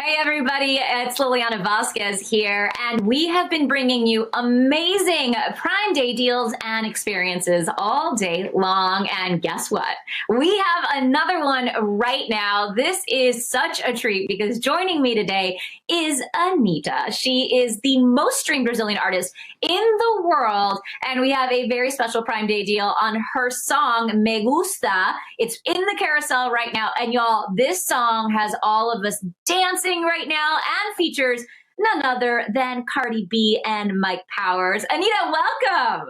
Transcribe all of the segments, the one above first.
Hey everybody, it's Liliana Vasquez here, and we have been bringing you amazing Prime Day deals and experiences all day long. And guess what? We have another one right now. This is such a treat because joining me today is Anitta. She is the most streamed Brazilian artist in the world, and we have a very special Prime Day deal on her song Me Gusta. It's in the carousel right now, and y'all, this song has all of us dancing right now and features none other than Cardi B and Mike Powers. Anitta, welcome.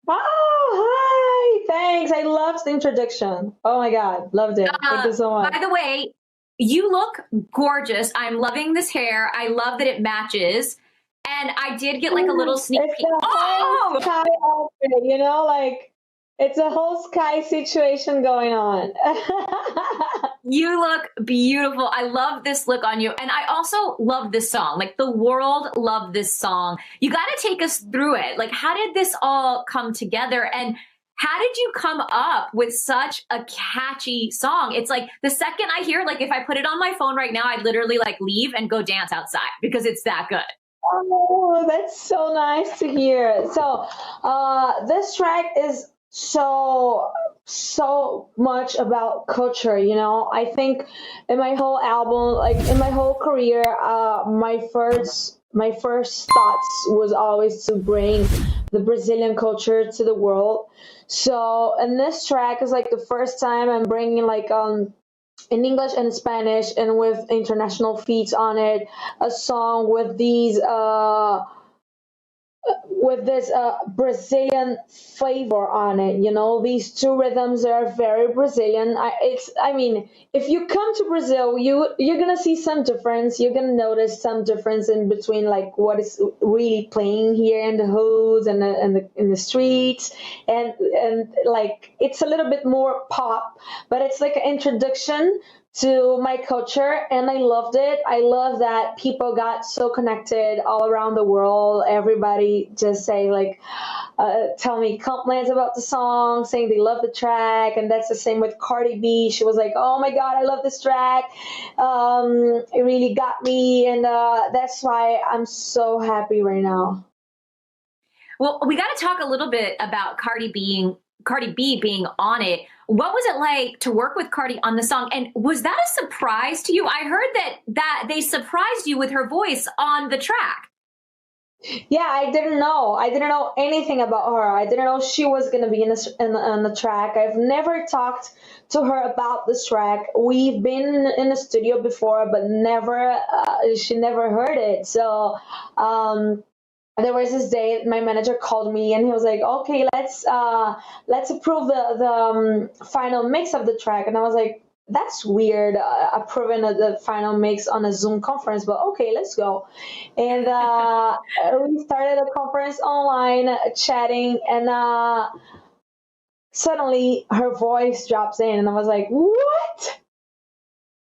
Oh, hi. Thanks. I loved the introduction. Oh my God. Loved it. Thank you so much. By the way, you look gorgeous. I'm loving this hair. I love that it matches. And I did get like a little sneak It's peek. a whole Oh, sky outfit, like it's a whole sky situation going on. you look beautiful. I love this look on you. And I also love this song. Like the world loved this song. You got to take us through it. Like, how did this all come together? And how did you come up with such a catchy song? It's like the second I hear, like if I put it on my phone right now, I'd literally like leave and go dance outside because it's that good. Oh, that's so nice to hear. So, this track is so much about culture. I think in my whole album, like in my whole career, my first thoughts was always to bring the Brazilian culture to the world. So, and this track is like the first time I'm bringing like in English and Spanish and with international feats on it, a song with these with this Brazilian flavor on it. These two rhythms are very Brazilian. I mean, if you come to Brazil, you're gonna see some difference. You're gonna notice some difference in between like what is really playing here in the hoods and in the streets, and like it's a little bit more pop, but it's like an introduction to my culture, and I loved it. I love that people got so connected all around the world. Everybody just say like tell me compliments about the song, saying they love the track. And that's the same with Cardi B. She was like, oh my God, I love this track. It really got me, and that's why I'm so happy right now. Well, we got to talk a little bit about Cardi B being on it. What was it like to work with Cardi on the song? And was that a surprise to you? I heard that they surprised you with her voice on the track. Yeah, I didn't know. I didn't know anything about her. I didn't know she was gonna be in the track. I've never talked to her about this track. We've been in the studio before, but never. She never heard it. So there was this day my manager called me and he was like, okay, let's approve the final mix of the track. And I was like, that's weird, approving the final mix on a Zoom conference, but okay, let's go. And we started a conference online, chatting, and suddenly her voice drops in and I was like, what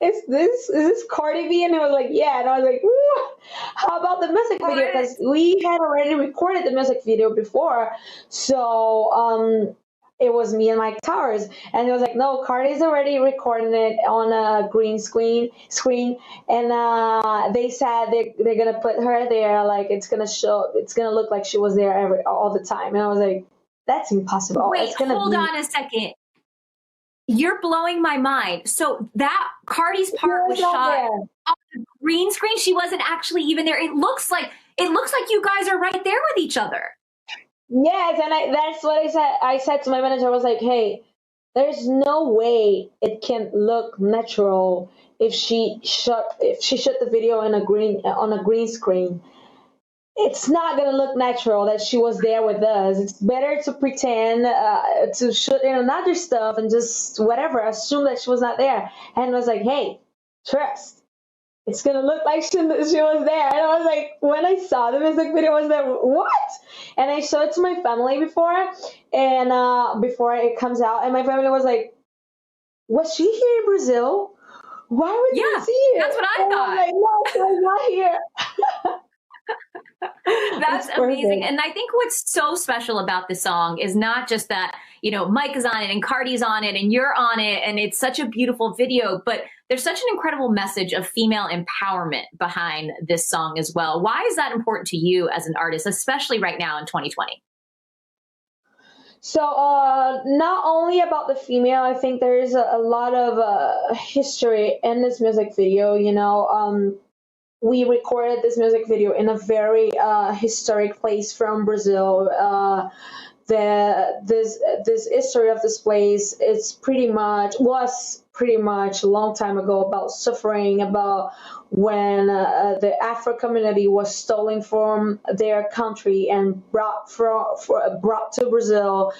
is this Cardi B? And he was like, yeah. And I was like, "Ooh, how about the music video? Because we had already recorded the music video before. So it was me and Mike Towers. And he was like, no, Cardi's already recording it on a green screen. And they said they're gonna put her there, like it's gonna look like she was there all the time. And I was like, that's impossible. Wait, It's gonna hold be on a second. You're blowing my mind. So that Cardi's she part was was not shot there. on the green screen. She wasn't actually even there. It looks like you guys are right there with each other. Yes, and that's what I said. I said to my manager, I was like, "Hey, there's no way it can look natural if she shot the video in a green screen. It's not gonna look natural that she was there with us. It's better to pretend to shoot in another stuff and just whatever assume that she was not there." And I was like, "Hey, trust." It's gonna look like she was there. And I was like, when I saw the music video, I was like, what? And I showed it to my family before, and before it comes out, and my family was like, was she here in Brazil? Why would you Yeah, see that's it? what I And I was thought. like, no, she was not here. That's It's amazing. perfect. And I think what's so special about this song is not just that, Mike is on it and Cardi's on it and you're on it and it's such a beautiful video, but there's such an incredible message of female empowerment behind this song as well. Why is that important to you as an artist, especially right now in 2020? So, not only about the female, I think there is a lot of history in this music video. We recorded this music video in a very historic place from Brazil. This history of this place was pretty much a long time ago about suffering, about when the Afro community was stolen from their country and brought to Brazil,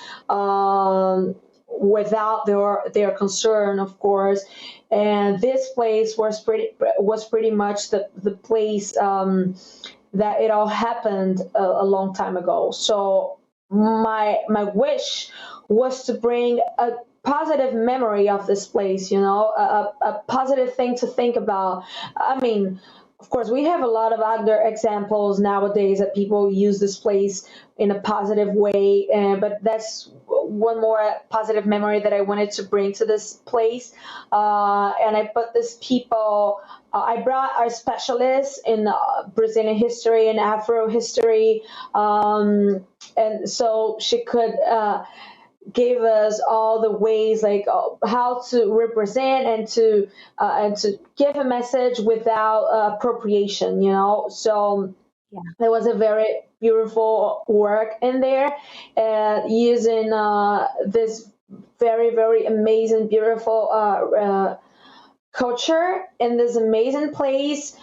without their concern, of course. And this place was pretty much the place, that it all happened a long time ago. So my wish was to bring a positive memory of this place, a positive thing to think about. I mean, of course, we have a lot of other examples nowadays that people use this place in a positive way, but that's one more positive memory that I wanted to bring to this place. And I put this people, I brought our specialists in Brazilian history and Afro history, and so she could gave us all the ways, like how to represent and to give a message without appropriation. So Yeah. there was a very beautiful work in there, using this very, very amazing, beautiful culture in this amazing place,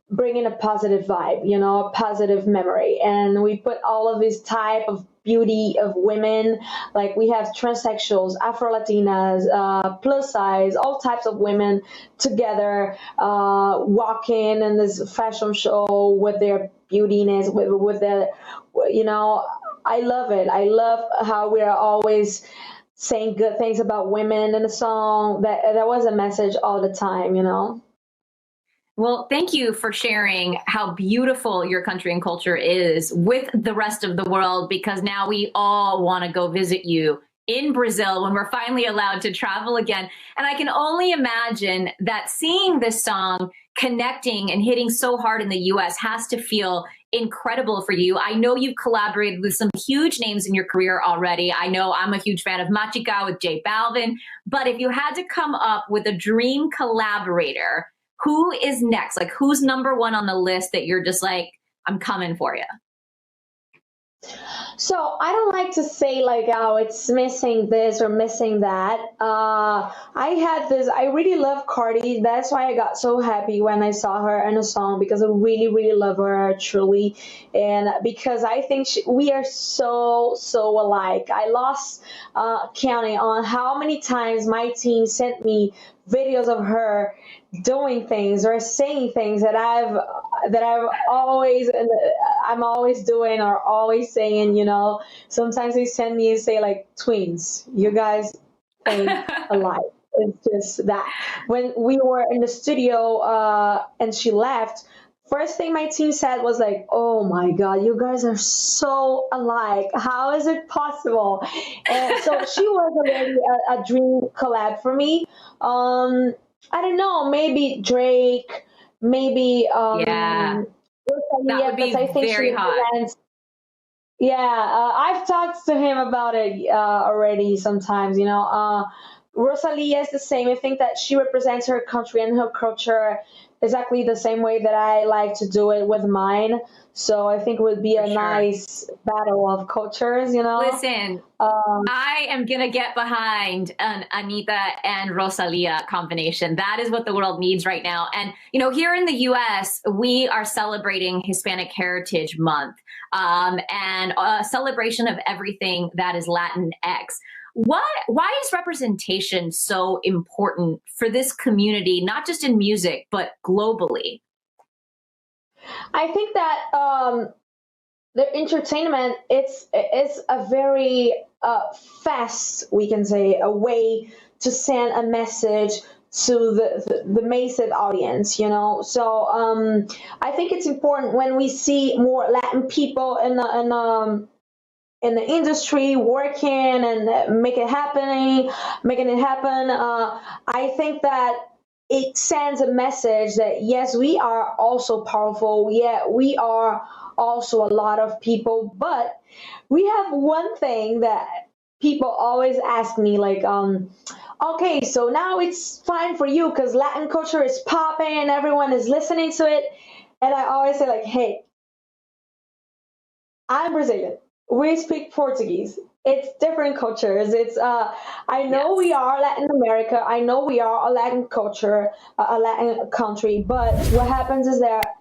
bringing a positive vibe, a positive memory. And we put all of this type of beauty of women, like we have transsexuals, Afro-Latinas, plus size, all types of women together, walking in this fashion show with their beautiness, with their, I love it. I love how we are always saying good things about women in a song. That was a message all the time. Well, thank you for sharing how beautiful your country and culture is with the rest of the world, because now we all want to go visit you in Brazil when we're finally allowed to travel again. And I can only imagine that seeing this song connecting and hitting so hard in the US has to feel incredible for you. I know you've collaborated with some huge names in your career already. I know I'm a huge fan of Machika with J Balvin, but if you had to come up with a dream collaborator, who is next? Like, who's number one on the list that you're just like, I'm coming for you? So I don't like to say like, oh, it's missing this or missing that. I really love Cardi. That's why I got so happy when I saw her in a song, because I really, really love her truly. And because I think we are so, so alike. I lost counting on how many times my team sent me videos of her doing things or saying things that I'm always doing or always saying. Sometimes they send me and say like, twins, you guys ain't alike. It's just that when we were in the studio, and she left, first thing my team said was like, oh my god, you guys are so alike, how is it possible? And so she was already a dream collab for me. I don't know, maybe Drake, maybe Yeah, that would Rosalia, be because I think she very hot. represents. Yeah, I've talked to him about it already sometimes. Rosalia is the same. I think that she represents her country and her culture exactly the same way that I like to do it with mine. So I think it would be For a sure. nice battle of cultures. Listen, Um, I am going to get behind an Anitta and Rosalia combination. That is what the world needs right now. And, here in the US, we are celebrating Hispanic Heritage Month, and a celebration of everything that is Latinx. Why is representation so important for this community, not just in music, but globally? I think that the entertainment, it's a very fast, we can say, a way to send a message to the massive audience, you know. So I think it's important when we see more Latin people in the industry working and making it happen. I think that it sends a message that yes, we are also powerful. Yeah, we are also a lot of people, but we have one thing that people always ask me, like, okay, so now it's fine for you because Latin culture is popping, everyone is listening to it, and I always say like, hey, I'm Brazilian. We speak Portuguese. It's different cultures. It's I know we Yes. are Latin America. I know we are a Latin culture, a Latin country. But what happens is that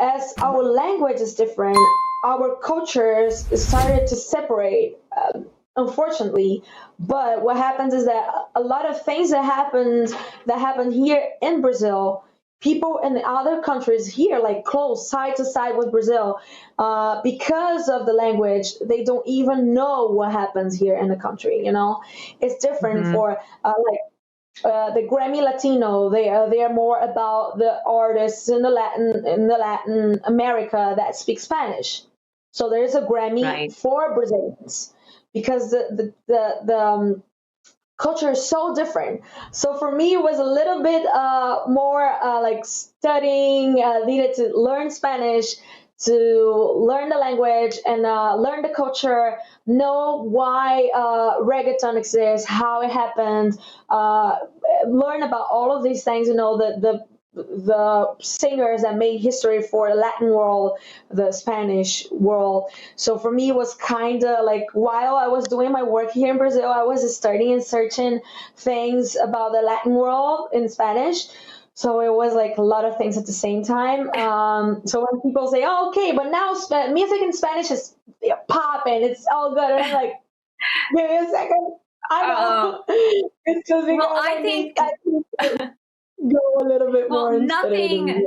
as our language is different, our cultures started to separate. Unfortunately, but what happens is that a lot of things that happen here in Brazil, people in the other countries here, like close side to side with Brazil, because of the language, they don't even know what happens here in the country. You know, it's different Hmm. for the Grammy Latino. They are more about the artists in the Latin America that speak Spanish. So there is a Grammy Right. for Brazilians because the culture is so different. So for me, it was a little bit more like studying, needed to learn Spanish, to learn the language and learn the culture, know why reggaeton exists, how it happened, uh, learn about all of these things. You know, the singers that made history for the Latin world, the Spanish world. So for me, it was kind of like while I was doing my work here in Brazil, I was studying and searching things about the Latin world in Spanish. So it was like a lot of things at the same time. So when people say, "Oh, okay, but now music in Spanish is popping, it's all good," and I'm like, "Give me a second. I Oh, know it's just well, because I think, I need to go a little bit well, more instead of the."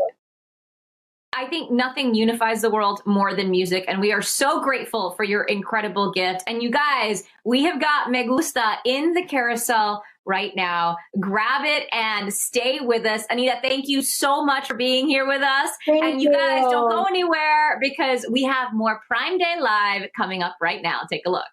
I think nothing unifies the world more than music, and we are so grateful for your incredible gift. And you guys, we have got Me Gusta in the carousel right now. Grab it and stay with us. Anita, thank you so much for being here with us. Thank And you guys don't go you. anywhere because we have more Prime Day Live coming up right now. Take a look.